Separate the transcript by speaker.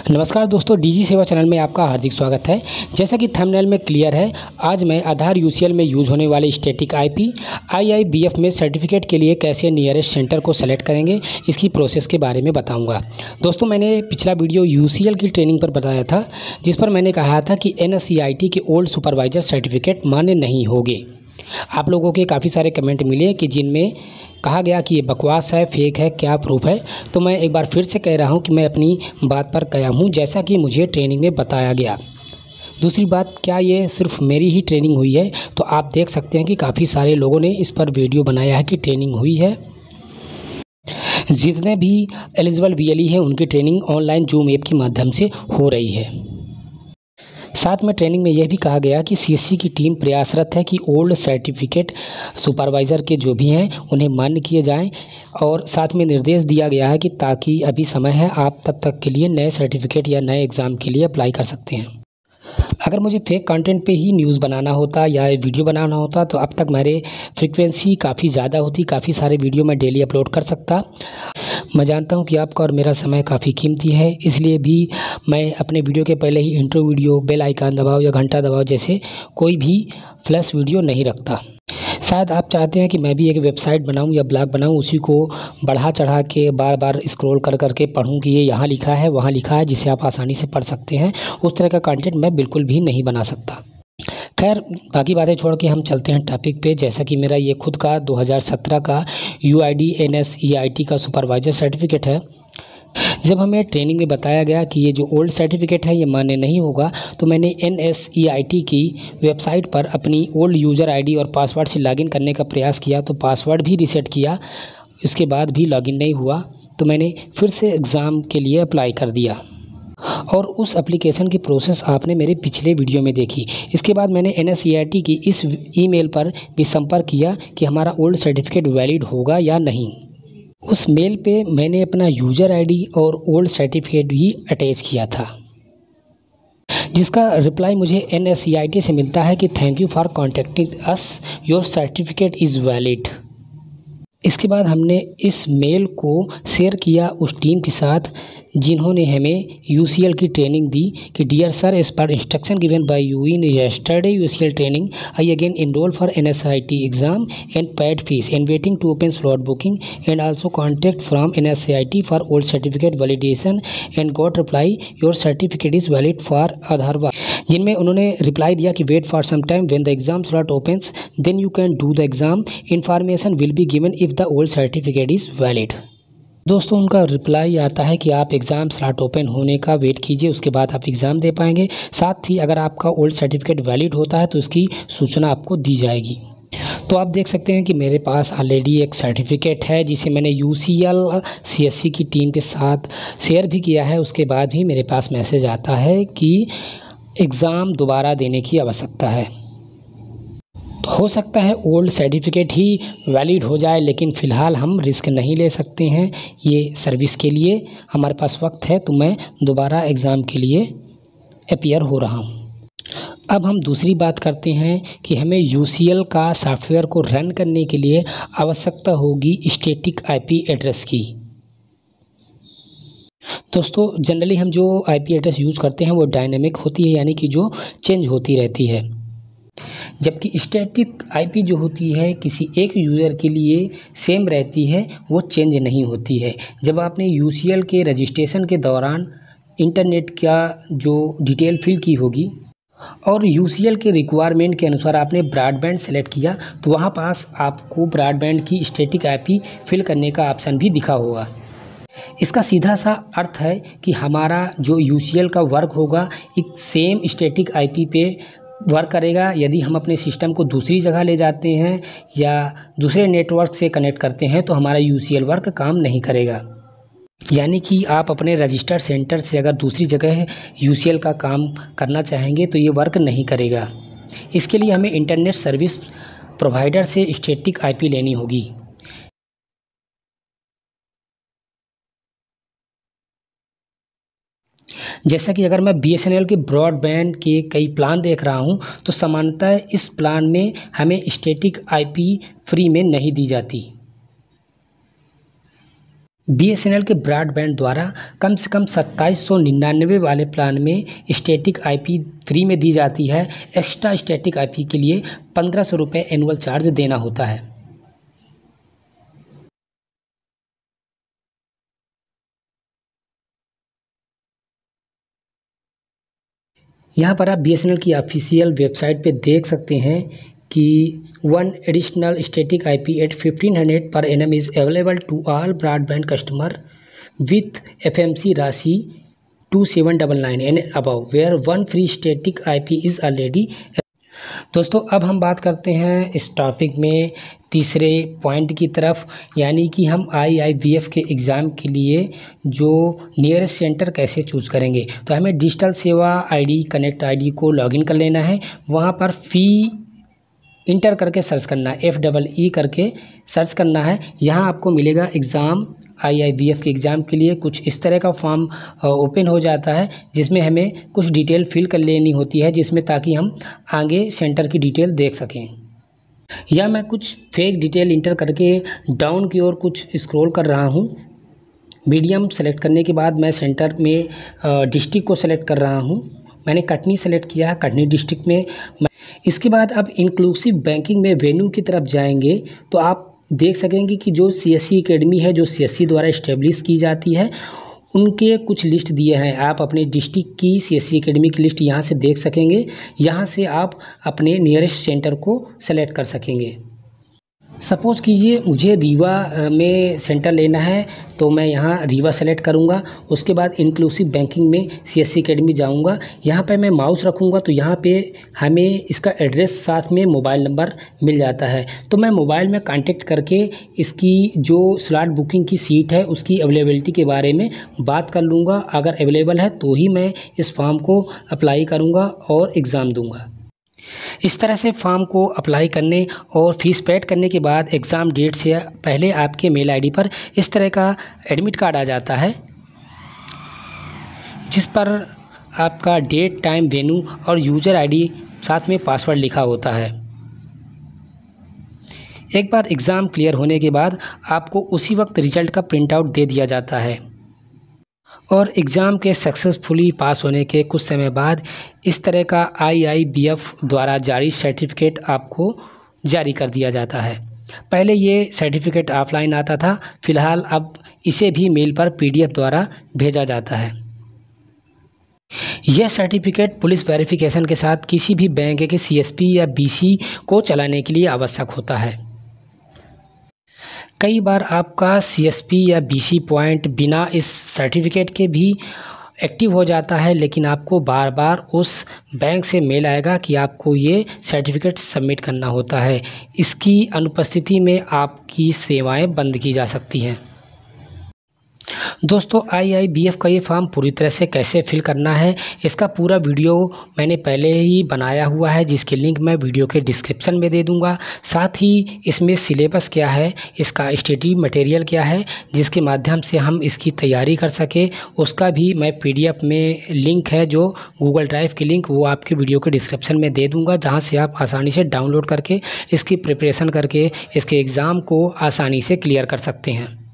Speaker 1: नमस्कार दोस्तों, डीजी सेवा चैनल में आपका हार्दिक स्वागत है। जैसा कि थंबनेल में क्लियर है, आज मैं आधार यूसीएल में यूज़ होने वाले स्टैटिक आईपी आईआईबीएफ में सर्टिफिकेट के लिए कैसे नियरेस्ट सेंटर को सेलेक्ट करेंगे, इसकी प्रोसेस के बारे में बताऊंगा। दोस्तों, मैंने पिछला वीडियो यूसीएल की ट्रेनिंग पर बताया था, जिस पर मैंने कहा था कि एनएसईआईटी के ओल्ड सुपरवाइज़र सर्टिफिकेट मान्य नहीं होंगे। आप लोगों के काफ़ी सारे कमेंट मिले कि जिनमें कहा गया कि ये बकवास है, फेक है, क्या प्रूफ है। तो मैं एक बार फिर से कह रहा हूँ कि मैं अपनी बात पर कायम हूँ, जैसा कि मुझे ट्रेनिंग में बताया गया। दूसरी बात, क्या ये सिर्फ मेरी ही ट्रेनिंग हुई है? तो आप देख सकते हैं कि काफ़ी सारे लोगों ने इस पर वीडियो बनाया है कि ट्रेनिंग हुई है। जितने भी एलिजिबल वीएलई हैं उनकी ट्रेनिंग ऑनलाइन जूम ऐप के माध्यम से हो रही है। साथ में ट्रेनिंग में यह भी कहा गया कि सीएससी की टीम प्रयासरत है कि ओल्ड सर्टिफिकेट सुपरवाइज़र के जो भी हैं उन्हें मान्य किए जाएं, और साथ में निर्देश दिया गया है कि ताकि अभी समय है, आप तब तक के लिए नए सर्टिफिकेट या नए एग्ज़ाम के लिए अप्लाई कर सकते हैं। अगर मुझे फेक कंटेंट पे ही न्यूज़ बनाना होता या वीडियो बनाना होता तो अब तक मेरे फ्रीक्वेंसी काफ़ी ज़्यादा होती, काफ़ी सारे वीडियो मैं डेली अपलोड कर सकता। मैं जानता हूं कि आपका और मेरा समय काफ़ी कीमती है, इसलिए भी मैं अपने वीडियो के पहले ही इंट्रो वीडियो, बेल आइकन दबाओ या घंटा दबाओ जैसे कोई भी फ्लैश वीडियो नहीं रखता। शायद आप चाहते हैं कि मैं भी एक वेबसाइट बनाऊं या ब्लॉग बनाऊं, उसी को बढ़ा चढ़ा के बार बार स्क्रॉल कर करके पढूं कि ये यहाँ लिखा है, वहाँ लिखा है, जिसे आप आसानी से पढ़ सकते हैं। उस तरह का कंटेंट मैं बिल्कुल भी नहीं बना सकता। खैर, बाकी बातें छोड़ के हम चलते हैं टॉपिक पे। जैसा कि मेरा ये खुद का 2017 का यूआईडी एनएसईआईटी का सुपरवाइज़र सर्टिफिकेट है। जब हमें ट्रेनिंग में बताया गया कि ये जो ओल्ड सर्टिफिकेट है ये मान्य नहीं होगा, तो मैंने एनएसईआईटी की वेबसाइट पर अपनी ओल्ड यूज़र आईडी और पासवर्ड से लॉगिन करने का प्रयास किया, तो पासवर्ड भी रीसेट किया, उसके बाद भी लॉगिन नहीं हुआ। तो मैंने फिर से एग्ज़ाम के लिए अप्लाई कर दिया, और उस एप्लीकेशन की प्रोसेस आपने मेरे पिछले वीडियो में देखी। इसके बाद मैंने एनएसईआईटी की इस ईमेल पर भी संपर्क किया कि हमारा ओल्ड सर्टिफिकेट वैलिड होगा या नहीं। उस मेल पे मैंने अपना यूज़र आईडी और ओल्ड सर्टिफिकेट भी अटैच किया था, जिसका रिप्लाई मुझे एनएसईआईटी से मिलता है कि thank you for contacting us, your certificate is valid. इसके बाद हमने इस मेल को शेयर किया उस टीम के साथ जिन्होंने हमें यूसीएल की ट्रेनिंग दी कि dear sir, as per instruction given by you in yesterday UCL training, I again enroll for NSEIT exam and paid fees and waiting to open slot booking and also contact from NSEIT for old certificate validation and got reply your certificate is valid for Aadhaar. जिनमें उन्होंने reply दिया कि wait for some time, when the exam slot opens then you can do the exam, information will be given if the old certificate is valid. दोस्तों, उनका reply आता है कि आप एग्ज़ाम स्लॉट ओपन होने का वेट कीजिए, उसके बाद आप एग्ज़ाम दे पाएंगे। साथ ही अगर आपका ओल्ड सर्टिफिकेट वैलिड होता है तो उसकी सूचना आपको दी जाएगी। तो आप देख सकते हैं कि मेरे पास ऑलरेडी एक सर्टिफिकेट है, जिसे मैंने यूसीएल सीएससी की टीम के साथ शेयर भी किया है। उसके बाद भी मेरे पास मैसेज आता है कि एग्ज़ाम दोबारा देने की आवश्यकता है। तो हो सकता है ओल्ड सर्टिफिकेट ही वैलिड हो जाए, लेकिन फ़िलहाल हम रिस्क नहीं ले सकते हैं। ये सर्विस के लिए हमारे पास वक्त है, तो मैं दोबारा एग्ज़ाम के लिए अपीयर हो रहा हूँ। अब हम दूसरी बात करते हैं कि हमें यूसीएल का सॉफ्टवेयर को रन करने के लिए आवश्यकता होगी स्टैटिक आईपी एड्रेस की। दोस्तों, जनरली हम जो आईपी एड्रेस यूज़ करते हैं वो डायनेमिक होती है, यानी कि जो चेंज होती रहती है, जबकि स्टैटिक आईपी जो होती है किसी एक यूज़र के लिए सेम रहती है, वो चेंज नहीं होती है। जब आपने यूसीएल के रजिस्ट्रेशन के दौरान इंटरनेट का जो डिटेल फिल की होगी और यूसीएल के रिक्वायरमेंट के अनुसार आपने ब्रॉडबैंड सेलेक्ट किया, तो वहाँ पास आपको ब्रॉडबैंड की स्टैटिक आईपी फिल करने का ऑप्शन भी दिखा होगा। इसका सीधा सा अर्थ है कि हमारा जो यूसीएल का वर्क होगा एक सेम स्टैटिक आईपी पे वर्क करेगा। यदि हम अपने सिस्टम को दूसरी जगह ले जाते हैं या दूसरे नेटवर्क से कनेक्ट करते हैं तो हमारा यूसीएल वर्क काम नहीं करेगा। यानी कि आप अपने रजिस्टर्ड सेंटर से अगर दूसरी जगह यूसीएल का काम करना चाहेंगे तो ये वर्क नहीं करेगा। इसके लिए हमें इंटरनेट सर्विस प्रोवाइडर से स्टैटिक आईपी लेनी होगी। जैसा कि अगर मैं बीएसएनएल के ब्रॉडबैंड के कई प्लान देख रहा हूं, तो सामान्यतः इस प्लान में हमें स्टैटिक आईपी फ्री में नहीं दी जाती। BSNL के ब्रॉडबैंड द्वारा कम से कम 2799 वाले प्लान में स्टैटिक IP फ्री में दी जाती है। एक्स्ट्रा स्टैटिक IP के लिए 1500 रुपये एनुअल चार्ज देना होता है। यहाँ पर आप BSNL की ऑफिशियल वेबसाइट पे देख सकते हैं कि 1 additional static IP at 1500 per annum is available to all broadband customer with FMC राशि 2799 and above where 1 free static IP is already. दोस्तों अब हम बात करते हैं इस टॉपिक में तीसरे पॉइंट की तरफ, यानी कि हम IIBF के एग्ज़ाम के लिए जो नियरेस्ट सेंटर कैसे चूज़ करेंगे। तो हमें डिजिटल सेवा ID कनेक्ट ID को लॉगिन कर लेना है। वहाँ पर फ़ी इंटर करके सर्च करना है, FEE करके सर्च करना है। यहाँ आपको मिलेगा एग्ज़ाम IIBF के एग्ज़ाम के लिए कुछ इस तरह का फॉर्म ओपन हो जाता है, जिसमें हमें कुछ डिटेल फिल कर लेनी होती है, जिसमें ताकि हम आगे सेंटर की डिटेल देख सकें। या मैं कुछ फेक डिटेल इंटर करके डाउन की ओर कुछ स्क्रॉल कर रहा हूँ। मीडियम सेलेक्ट करने के बाद मैं सेंटर में डिस्ट्रिक्ट को सेलेक्ट कर रहा हूँ। मैंने कटनी सेलेक्ट किया है, कटनी डिस्ट्रिक्ट में। इसके बाद अब इंक्लूसिव बैंकिंग में वेन्यू की तरफ जाएंगे तो आप देख सकेंगे कि जो CSE एकेडमी है, जो CSE द्वारा इस्टेब्लिश की जाती है, उनके कुछ लिस्ट दिए हैं। आप अपने डिस्ट्रिक्ट की CSE एकेडमी की लिस्ट यहाँ से देख सकेंगे। यहाँ से आप अपने नियरेस्ट सेंटर को सेलेक्ट कर सकेंगे। सपोज़ कीजिए मुझे रीवा में सेंटर लेना है, तो मैं यहाँ रीवा सेलेक्ट करूँगा। उसके बाद इंक्लूसिव बैंकिंग में CSE एकेडमी जाऊँगा। यहाँ पे मैं माउस रखूँगा तो यहाँ पे हमें इसका एड्रेस साथ में मोबाइल नंबर मिल जाता है। तो मैं मोबाइल में कांटेक्ट करके इसकी जो स्लॉट बुकिंग की सीट है उसकी अवेलेबिलिटी के बारे में बात कर लूँगा। अगर अवेलेबल है तो ही मैं इस फॉर्म को अप्लाई करूँगा और एग्ज़ाम दूँगा। इस तरह से फॉर्म को अप्लाई करने और फीस पेड करने के बाद एग्ज़ाम डेट से पहले आपके मेल ID पर इस तरह का एडमिट कार्ड आ जाता है, जिस पर आपका डेट, टाइम, वेन्यू और यूज़र ID साथ में पासवर्ड लिखा होता है। एक बार एग्ज़ाम क्लियर होने के बाद आपको उसी वक्त रिज़ल्ट का प्रिंट आउट दे दिया जाता है और एग्ज़ाम के सक्सेसफुली पास होने के कुछ समय बाद इस तरह का IIBF द्वारा जारी सर्टिफिकेट आपको जारी कर दिया जाता है। पहले ये सर्टिफिकेट ऑफलाइन आता था, फ़िलहाल अब इसे भी मेल पर PDF द्वारा भेजा जाता है। यह सर्टिफिकेट पुलिस वेरिफिकेशन के साथ किसी भी बैंक के CSP या BC को चलाने के लिए आवश्यक होता है। कई बार आपका CSP या BC पॉइंट बिना इस सर्टिफिकेट के भी एक्टिव हो जाता है, लेकिन आपको बार बार उस बैंक से मेल आएगा कि आपको ये सर्टिफिकेट सबमिट करना होता है। इसकी अनुपस्थिति में आपकी सेवाएं बंद की जा सकती हैं। दोस्तों IIBF का ये फॉर्म पूरी तरह से कैसे फिल करना है, इसका पूरा वीडियो मैंने पहले ही बनाया हुआ है, जिसकी लिंक मैं वीडियो के डिस्क्रिप्शन में दे दूंगा। साथ ही इसमें सिलेबस क्या है, इसका स्टडी मटेरियल क्या है, जिसके माध्यम से हम इसकी तैयारी कर सके, उसका भी मैं PDF में लिंक है, जो गूगल ड्राइव की लिंक, वो आपके वीडियो के डिस्क्रिप्शन में दे दूँगा, जहाँ से आप आसानी से डाउनलोड करके इसकी प्रिपरेशन करके इसके एग्ज़ाम को आसानी से क्लियर कर सकते हैं।